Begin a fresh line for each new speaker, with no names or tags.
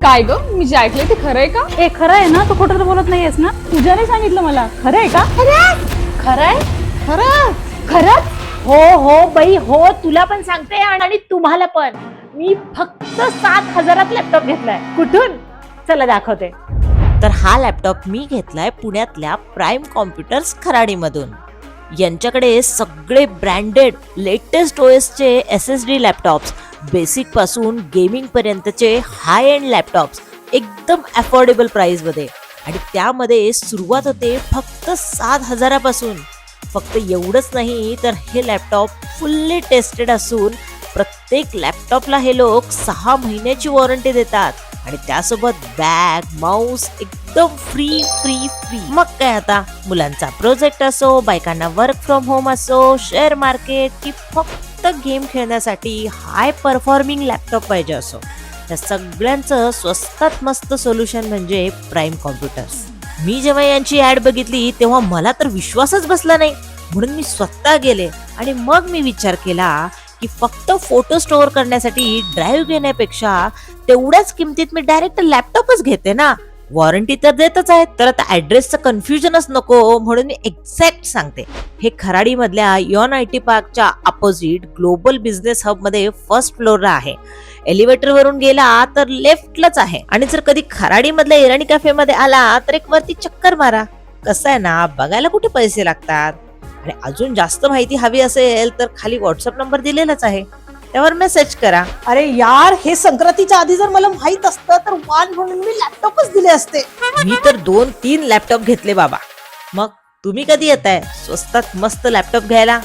काय ग मी जे ऐकलंय ते खरंय का?
ए खरं आहे ना, तू खोटं तर बोलत नाहीयेस ना? पूजाने सांगितलं मला. खरं आहे का?
खरंय
खरं
खरंच हो हो बाई हो, तुला पण सांगते आणि तुम्हाला पण. मी फक्त 7,000 लॅपटॉप घेतलाय. कुठून? चला दाखवते.
तर हा लॅपटॉप मी घेतलाय पुण्यातल्या प्राईम कॉम्प्युटर्स खराडीमधून. यांच्याकडे सगळे ब्रँडेड लेटेस्ट OSचे SSD लॅपटॉप्स, बेसिक पासून गेमिंग पर्यंतचे हाय एंड लॅपटॉप्स एकदम अफोर्डेबल प्राइस मध्ये, आणि त्यामध्ये सुरुवात होते फक्त 7,000 पासून. फक्त एवढंच नाही तर हे लॅपटॉप फुल्ली टेस्टेड असून प्रत्येक लॅपटॉपला हे लोक 6 महिन्याची वॉरंटी देतात, आणि त्यासोबत बॅग माऊस एकदम फ्री फ्री फ्री. मग काय आता, मुलांचा प्रोजेक्ट असो, बायकांना वर्क फ्रॉम होम असो, शेअर मार्केट की फक्त गेम खेळण्यासाठी हाय परफॉर्मिंग लॅपटॉप पाहिजे असो, त्या सगळ्यांचं स्वस्तात मस्त सोल्युशन म्हणजे प्राईम कॉम्प्युटर्स. मी जेव्हा यांची ऍड बघितली तेव्हा मला तर विश्वासच बसला नाही, म्हणून मी स्वतः गेले आणि मग मी विचार केला की फक्त फोटो स्टोअर करण्यासाठी ड्राईव्ह घेण्यापेक्षा तेवढ्याच किमतीत मी डायरेक्ट लॅपटॉपच घेते ना. वॉरंटी तर देतच आहे, तर आता ऍड्रेसचं कन्फ्युजनच नको, म्हणून मी एक्झॅक्ट सांगते. हे खराडी मधल्या यॉन IT पार्कच्या अपोजिट ग्लोबल बिझनेस हब मध्ये फर्स्ट फ्लोअरला आहे. एलिव्हेटर वरून गेला तर लेफ्टलाच आहे, आणि जर कधी खराडी मधल्या इराणी कॅफे मध्ये आला तर एक वरती चक्कर मारा. कसं आहे ना, बघायला कुठे पैसे लागतात. आणि अजून जास्त माहिती हवी असेल तर खाली व्हॉट्सअप नंबर दिलेलाच आहे, त्यावर मेसेज करा.
अरे यार, हे संक्रांतीच्या आधी जर मला माहित असतं तर वाण म्हणून मी लॅपटॉपच दिले असते.
मी तर 2-3 लॅपटॉप घेतले बाबा. मग तुम्ही कधी येताय स्वस्तात मस्त लॅपटॉप घ्यायला?